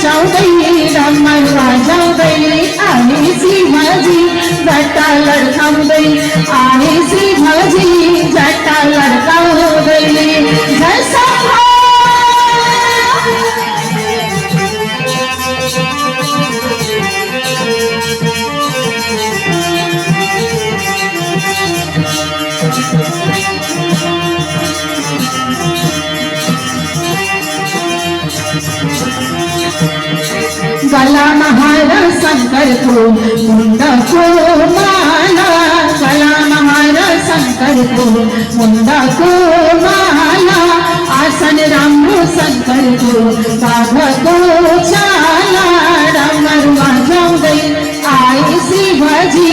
नाचवदै डमर वाजवदै आहे शिवाजी जटा लडकावदै आहे शिवाजी जटा लडकावदै जसा गला महार शंकर को मुंड को माला गला महार शंकर को मुंड को माला आसन रामू शंकर को बाघ को चाला डमर वाजवदै आई शिवाजी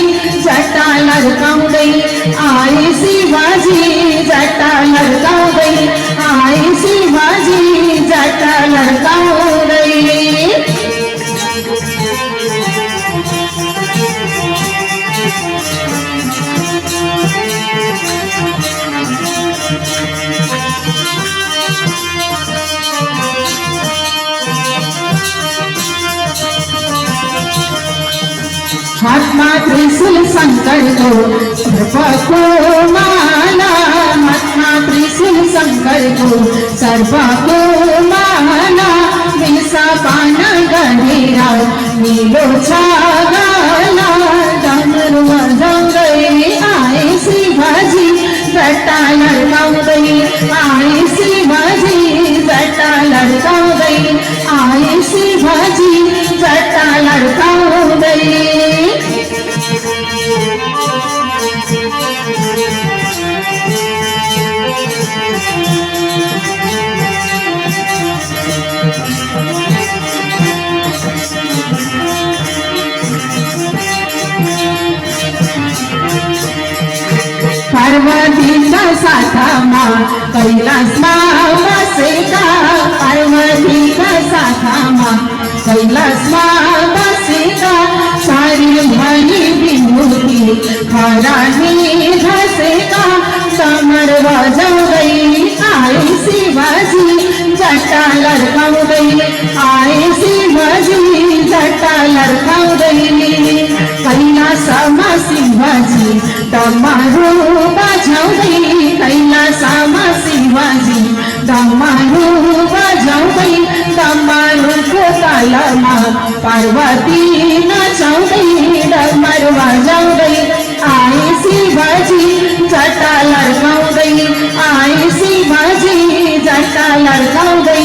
जटा लडकावदै आई शिवाजी जटा लडकावदै आई शिवाजी जटा लडकावदै महात्मा त्रिशूल शंकर को सर्प को माला महात्मा त्रिशूल शंकर को सर्प को माला विसा पान गणेरा नीलो छागाला डमरू वाजवदै आहे शिवाजी जटा लडकावदै आहे शिवाजी जटा लडकावदै आहे शिवाजी जटा लडकावदै पार्वतीचा साठामा कैलासमा बसेका पार्वतीचा साठामा कैलासमा बसेका सारी भली विभूती खरानी घसेका कमर वाजवदै आई शिवाजी जटा लडकावदै आई शिवाजी जटा लडकावदै कैलासमा शिवाजी डमरू वाजवदै कैलासमा शिवाजी डमरू वाजवदै डमरूको तालमा पार्वती नाचवदै डमर वाजवदै आई शिवाजी जटा लडकावदै आई शिवाजी जटा लडकावदै